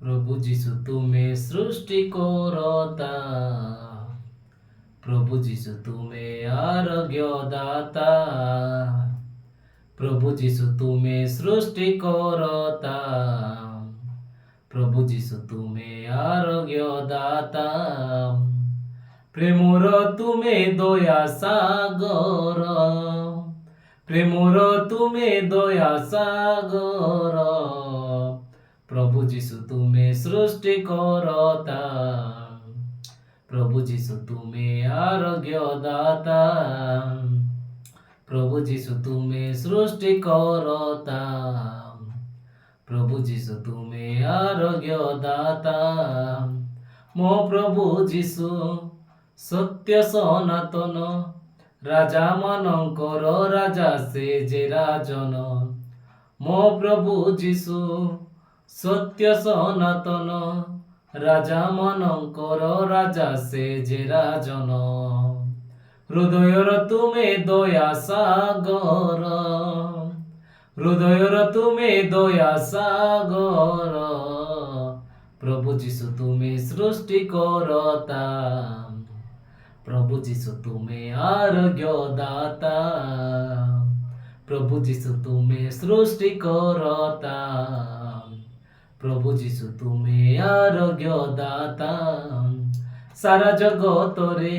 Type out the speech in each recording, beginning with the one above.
প্রভু যিশু তুমি সৃষ্টিকর্তা, প্রভু যিশু তুমি আরোগ্যদাতা, প্রভু যিশু তুমি সৃষ্টিকর্তা, প্রভু যিশু তুমি আরোগ্যদাতা, প্রেমর তুমি দয়া সাগর, প্রেমর তুমি দয়া সাগর, প্রভু যিশু তুমি সৃষ্টিকর্তা, প্রভু যিশু তুমি আরোগ্যদাতা, প্রভু যিশু তুমি সৃষ্টিকর্তা, প্রভু যিশু তুমি আরোগ্যদাতা, ମୋ ପ୍ରଭୁ ଯୀଶୁ ସତ୍ୟ ସନାତନ, ରାଜା ମାନଙ୍କର ରାଜା ସେ ଯେ ରାଜନ। ମୋ ପ୍ରଭୁ ଯୀଶୁ ସତ୍ୟ ସନାତନ, ରାଜା ମାନଙ୍କର ରାଜା ସେ ଯେ ରାଜନ। ହୃଦୟର ତୁମେ ଦୟା ସାଗର, ହୃଦୟର ତୁମେ ଦୟା ସାଗର, প্রভু যিশু তুমি সৃষ্টিকর্তা, প্রভু যিশু তুমি আরোগ্যদাতা, প্রভু যিশু তুমি সৃষ্টিকর্তা, প্রভু যিশু তুমি আরোগ্যদাতা। সারা জগতরে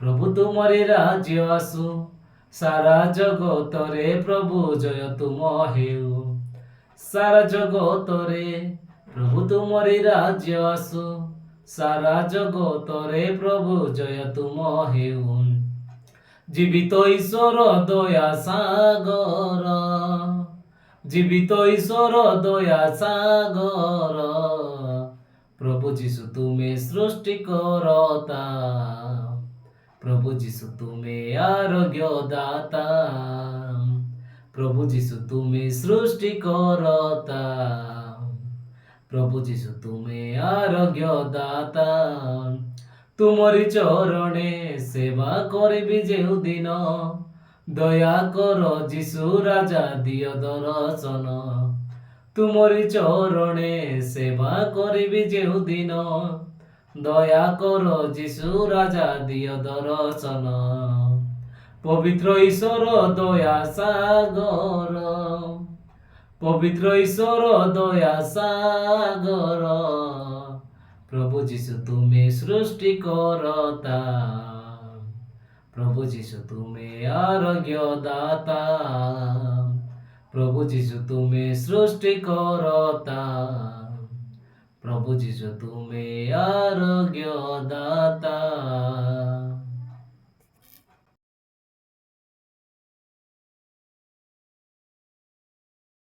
প্রভু তোমারি রাজ্য আসু, সারা জগতরে প্রভু জয় তুম হেউ, সারা জগতরে প্রভু তুমরি রাজ্য আসু, সারা জগতরে প্রভু জয় তুম হেউ। জীবিত ঈশ্বর দয়া সাগর, জীবিত ঈশ্বর দয়া সাগর, প্রভু যিশু তুমি সৃষ্টিকর্তা, প্রভু যিশু তুমি আরোগ্যদাতা, প্রভু যিশু তুমি সৃষ্টিকর্তা, প্রভু যিশু তুমি আরোগ্যদাতা। তুমরি চরণে সেবা করিবি যেদিন, দয়া কর যিশু রাজা দিয় দর্শন। তুমরি চরণে সেবা করিবি যেদিন, দয়া কর যিশু রাজা দিয় দর্শন। পবিত্র ঈশ্বর দয়া সাগর, পবিত্র ঈশ্বর দয়া সাগর, প্রভু যিশু তুমি সৃষ্টিকর্তা, প্রভু যিশু তুমি আরোগ্যদাতা, প্রভু যিশু তুমি সৃষ্টিকর্তা, প্রভু যিশু তুমি আরোগ্যদাতা।